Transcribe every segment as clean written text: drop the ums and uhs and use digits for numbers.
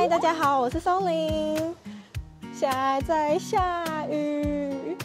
嗨，大家好，我是松林。现在在下雨，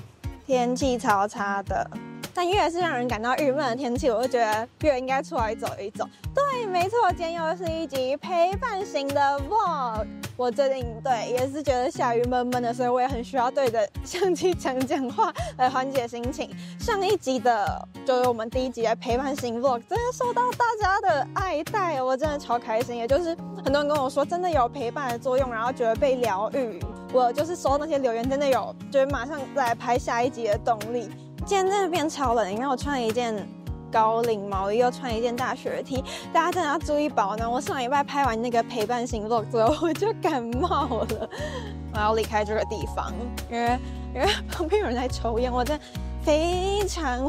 天气超差的，但越是让人感到郁闷的天气，我就觉得越应该出来走一走。对，没错，今天又是一集陪伴型的 vlog。我最近也是觉得下雨闷闷的，所以我也很需要对着相机讲话来缓解心情。上一集的就是我们第一集的陪伴型 vlog， 真的受到大家的爱戴，我真的超开心。也就是很多人跟我说真的有陪伴的作用，然后觉得被疗愈。我就是收那些留言，真的有就是马上来拍下一集的动力。今天真的变超冷，因为我穿了一件高领毛衣，又穿一件大雪 T， 大家真的要注意保暖。我上礼拜拍完那个陪伴型 vlog 之后，我就感冒了，我要离开这个地方，因为旁边有人在抽烟，我真的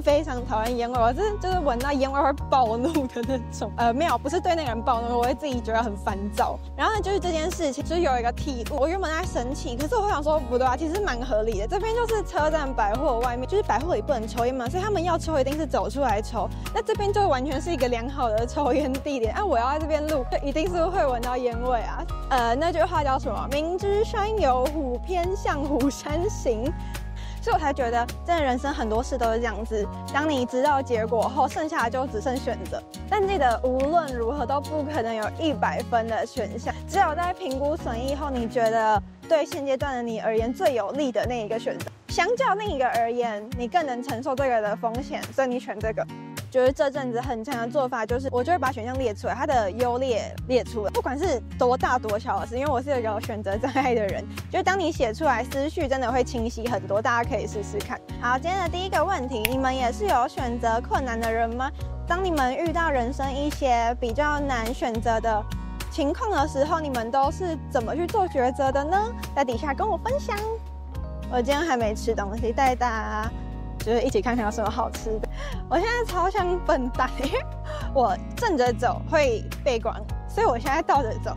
非常讨厌烟味，我真的就是闻到烟味会暴怒的那种。没有，不是对那个人暴怒，我会自己觉得很烦躁。然后呢，就是这件事情，就是有一个体悟，我原本在生气，可是我想说不对啊，其实蛮合理的。这边就是车站百货外面，就是百货里不能抽烟嘛，所以他们要抽一定是走出来抽。那这边就完全是一个良好的抽烟地点。我要在这边录，就一定是会闻到烟味啊。那句话叫什么？明知山有虎，偏向虎山行。所以我才觉得，真的人生很多事都是这样子。当你知道结果后，剩下的就只剩选择。但记得，无论如何都不可能有100分的选项，只有在评估损益后，你觉得对现阶段的你而言最有利的那一个选择，相较另一个而言，你更能承受这个的风险，所以你选这个。就是这阵子很常的做法，就是我就会把选项列出来，它的优劣列出来，不管是多大多小的事，因为我是一个选择障碍的人，就当你写出来，思绪真的会清晰很多，大家可以试试看。好，今天的第一个问题，你们也是有选择困难的人吗？当你们遇到人生一些比较难选择的情况的时候，你们都是怎么去做抉择的呢？在底下跟我分享。我今天还没吃东西，带大家就是一起看看有什么好吃的。我现在超像笨蛋，因为我正着走会背光，所以我现在倒着走。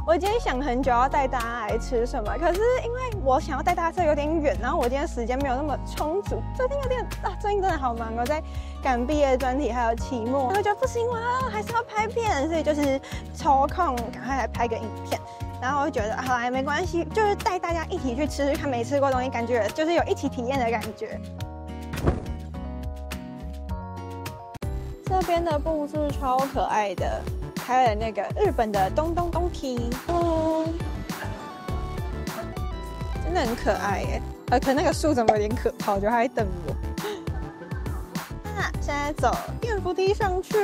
我今天想很久要带大家来吃什么，可是因为我想要带大家吃有点远，然后我今天时间没有那么充足，最近有点最近真的好忙，我在赶毕业专题还有期末，我觉得不行，我还是要拍片，所以就是抽空赶快来拍个影片。然后我就觉得好啦，没关系，就是带大家一起去吃吃看没吃过的东西，感觉就是有一起体验的感觉。这边的布置超可爱的，开了那个日本的东东东皮，真的很可爱耶。可那个树怎么有点可怕，我觉得它在等我。现在走电扶梯上去。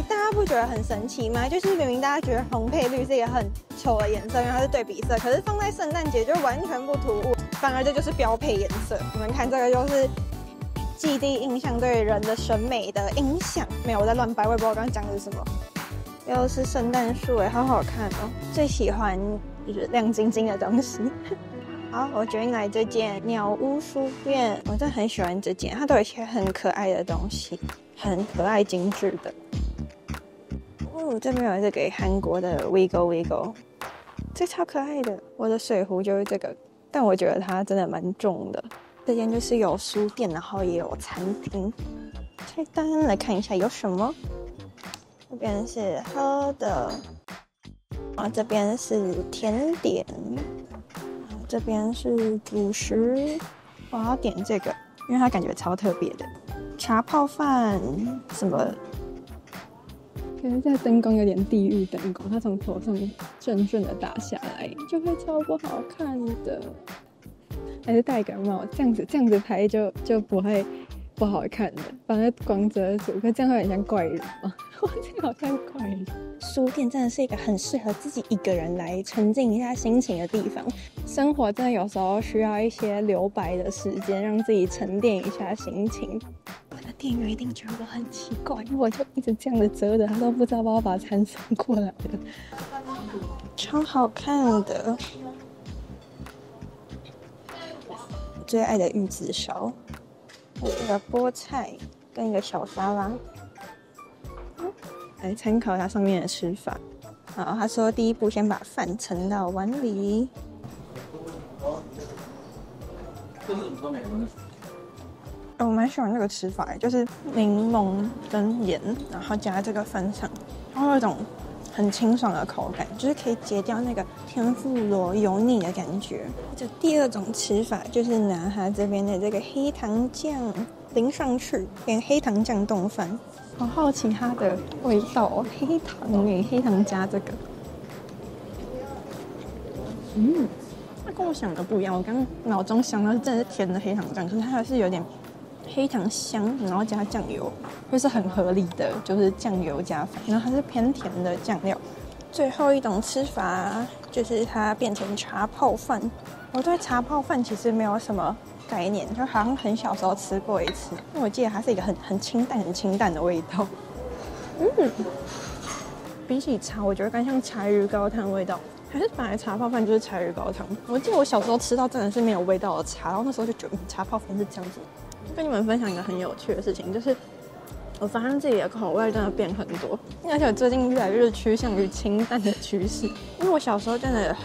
大家不觉得很神奇吗？就是明明大家觉得红配绿是一个很丑的颜色，因为它是对比色，可是放在圣诞节就完全不突兀，反而这就是标配颜色。你们看这个就是既定印象对人的审美的影响。没有，我在乱掰，我也不知道我刚刚讲的是什么。又是圣诞树好好看哦！最喜欢就是亮晶晶的东西。好，我决定来这间鸟屋书店，我真的很喜欢这间，它都有一些很可爱的东西，很可爱精致的。这边有一个给韩国的 Wigo， 这超可爱的。我的水壶就是这个，但我觉得它真的蛮重的。这间就是有书店，然后也有餐厅。菜单来看一下有什么。这边是喝的，这边是甜点，这边是主食。我要点这个，因为它感觉超特别的。茶泡饭什么？可是这灯光有点地狱灯光，它从头上顺顺的打下来，就会超不好看的。还是戴个帽，这样子拍就不会不好看的，把那光遮住。可这样会很像怪人吗？我这样好像怪人。书店真的是一个很适合自己一个人来沉浸一下心情的地方。生活真的有时候需要一些留白的时间，让自己沉淀一下心情。店员一定觉得我很奇怪，因为我就一直这样的折的，他都不知道把我把餐送过来的，超好看的。最爱的玉子烧，还有这个菠菜跟一个小沙拉。来参考一下上面的吃法。好，他说第一步先把饭盛到碗里。我蛮喜欢这个吃法，就是柠檬跟盐，然后加这个粉上，然后有一种很清爽的口感，就是可以解掉那个天妇罗油腻的感觉。这第二种吃法就是拿它这边的这个黑糖酱淋上去，变黑糖酱冻饭。好好奇它的味道哦，黑糖耶，黑糖加这个，它跟我想的不一样。我刚刚脑中想的是真的是甜的黑糖酱，可是它是有点黑糖香，然后加酱油，会是很合理的，就是酱油加饭，然后它是偏甜的酱料。最后一种吃法就是它变成茶泡饭。我对茶泡饭其实没有什么概念，就好像很小时候吃过一次，因为我记得它是一个很清淡的味道。比起茶，我觉得更像柴鱼高汤味道，还是本来茶泡饭就是柴鱼高汤。我记得我小时候吃到真的是没有味道的茶，然后那时候就觉得茶泡饭是这样子。跟你们分享一个很有趣的事情，就是我发现自己的口味真的变很多，而且我最近越来越趋向于清淡的趋势。因为我小时候真的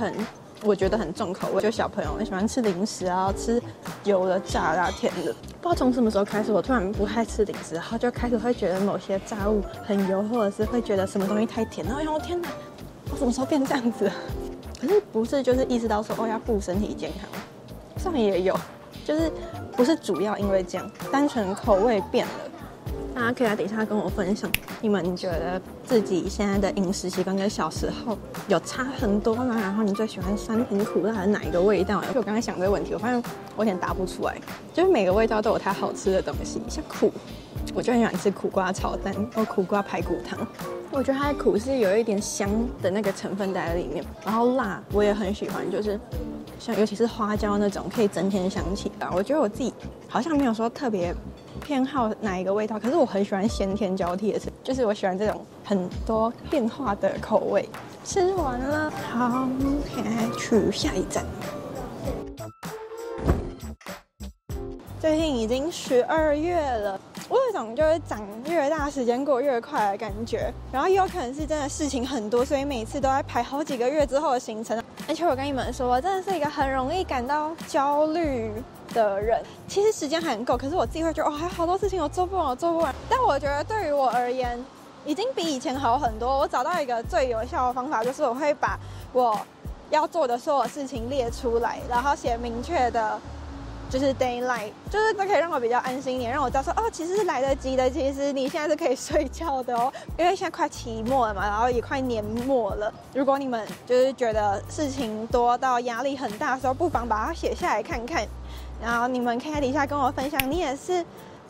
我觉得很重口味，就小朋友很喜欢吃零食啊，吃油的、炸的、甜的。不知道从什么时候开始，我突然不太吃零食，然后就开始会觉得某些炸物很油，或者是会觉得什么东西太甜，然后我天哪，我什么时候变这样子？可是不是就是意识到说要顾身体健康，上也有，就是不是主要因为这样，单纯口味变了。大家可以来底下跟我分享，你们觉得自己现在的饮食习惯跟小时候有差很多吗？然后你最喜欢酸甜苦辣的哪一个味道？就我刚才想这个问题，我发现我有点答不出来，就是每个味道都有它好吃的东西。像苦，我就很喜欢吃苦瓜炒蛋或苦瓜排骨汤，我觉得它的苦是有一点香的那个成分在里面。然后辣我也很喜欢，就是像尤其是花椒那种可以增添香气的。我觉得我自己好像没有说特别偏好哪一个味道，可是我很喜欢咸甜交替的吃，就是我喜欢这种很多变化的口味。吃完了，好，现在去下一站。最近已经12月了，我有一种就是长越大时间过越快的感觉，然后也有可能是真的事情很多，所以每次都在排好几个月之后的行程。而且我跟你们说，我真的是一个很容易感到焦虑的人。其实时间还很够，可是我自己会觉得还有好多事情我做不完。但我觉得对于我而言，已经比以前好很多。我找到一个最有效的方法，就是我会把我要做的所有事情列出来，然后写明确的就是 deadline， 就是这可以让我比较安心一点，让我知道说其实是来得及的，其实你现在是可以睡觉的哦。因为现在快期末了嘛，然后也快年末了。如果你们就是觉得事情多到压力很大的时候，不妨把它写下来看看。然后你们可以在底下跟我分享，你也是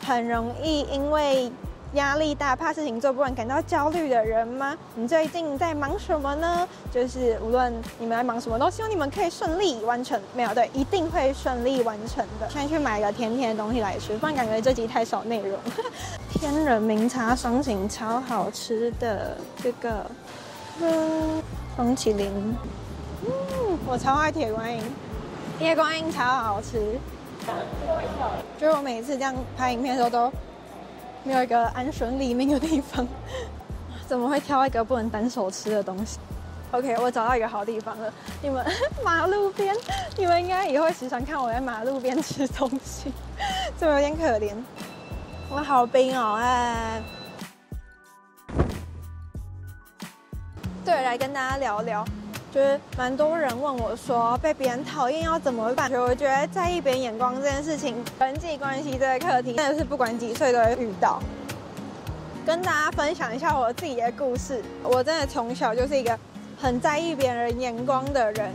很容易因为压力大、怕事情做不完感到焦虑的人吗？你最近在忙什么呢？就是无论你们在忙什么，都希望你们可以顺利完成。没有，对，一定会顺利完成的。现在去买个甜甜的东西来吃，不然感觉这集太少内容。天人茗茶双擎超好吃的，这个双麒麟，我超爱铁观音，铁观音超好吃。就是我每次这样拍影片的时候都没有一个安身立命的地方，怎么会挑一个不能单手吃的东西 ？OK， 我找到一个好地方了。你们马路边，你们应该也会时常看我在马路边吃东西，这有点可怜。哇，好冰哦！对，来跟大家聊聊。就是蛮多人问我说，被别人讨厌要怎么办？我觉得在意别人眼光这件事情，人际关系这个课题，真的是不管几岁都会遇到。跟大家分享一下我自己的故事。我真的从小就是一个很在意别人眼光的人，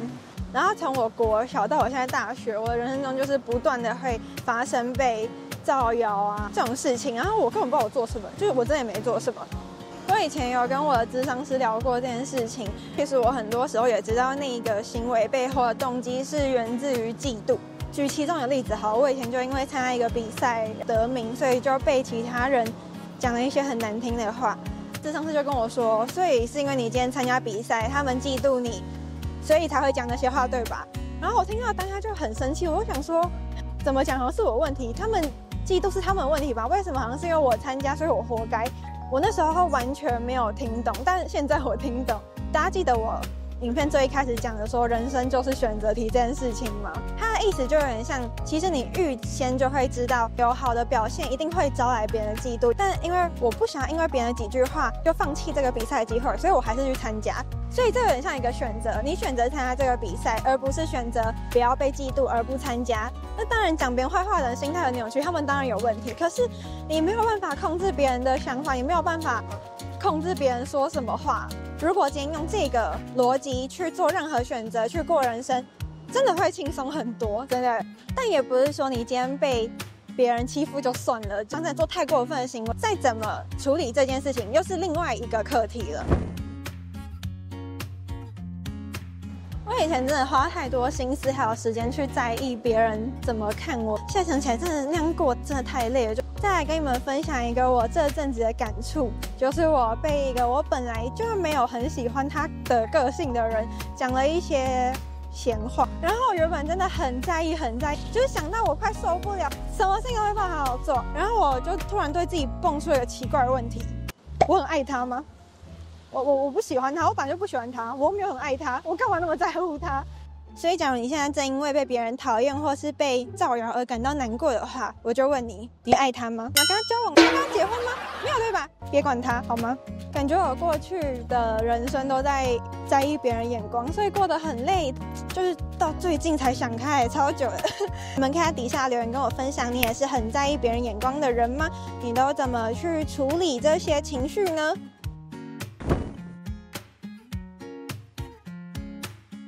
然后从我国小到我现在大学，我的人生中就是不断的会发生被造谣啊这种事情，然后我根本不知道我做什么，就是我真的也没做什么。我以前有跟我的咨商师聊过这件事情，其实我很多时候也知道那个行为背后的动机是源自于嫉妒。举其中的例子好，我以前就因为参加一个比赛得名，所以就被其他人讲了一些很难听的话。咨商师就跟我说，所以是因为你今天参加比赛，他们嫉妒你，所以才会讲那些话，对吧？然后我听到当下就很生气，我就想说，怎么讲好像是我问题，他们嫉妒是他们的问题吧？为什么好像是因为我参加，所以我活该？我那时候完全没有听懂，但现在我听懂。大家记得我影片最一开始讲的说人生就是选择题这件事情吗？它的意思就有点像，其实你预先就会知道有好的表现一定会招来别人的嫉妒，但因为我不想因为别人的几句话就放弃这个比赛的机会，所以我还是去参加。所以这有点像一个选择，你选择参加这个比赛，而不是选择不要被嫉妒而不参加。那当然讲别人坏话的人心态很扭曲，他们当然有问题。可是你没有办法控制别人的想法，你没有办法控制别人说什么话。如果今天用这个逻辑去做任何选择，去过人生，真的会轻松很多，真的。但也不是说你今天被别人欺负就算了，真的做太过分的行为，再怎么处理这件事情，又是另外一个课题了。我以前真的花太多心思还有时间去在意别人怎么看我，现在想起来真的那样过真的太累了。就再来跟你们分享一个我这阵子的感触，就是我被一个我本来就没有很喜欢他的个性的人讲了一些闲话，然后我原本真的很在意，就是想到我快受不了，什么事情都没办法好好做，然后我就突然对自己蹦出一个奇怪的问题：我很爱他吗？我不喜欢他，我本来就不喜欢他，我没有很爱他，我干嘛那么在乎他？所以假如你现在正因为被别人讨厌或是被造谣而感到难过的话，我就问你，你爱他吗？你要跟他交往，你要跟他结婚吗？没有对吧？别管他好吗？感觉我过去的人生都在意别人眼光，所以过得很累，就是到最近才想开，超久了。你们可以在底下留言跟我分享，你也是很在意别人眼光的人吗？你都怎么去处理这些情绪呢？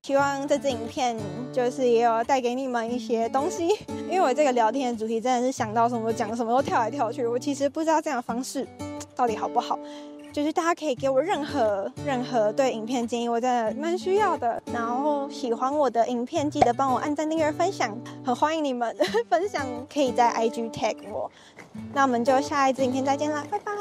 希望这支影片就是也有带给你们一些东西，因为我这个聊天的主题真的是想到什么讲什么，都跳来跳去。我其实不知道这样的方式到底好不好，就是大家可以给我任何对影片建议，我真的蛮需要的。然后喜欢我的影片，记得帮我按赞、订阅、分享，很欢迎你们分享，可以在 IG tag 我。那我们就下一支影片再见啦，拜拜。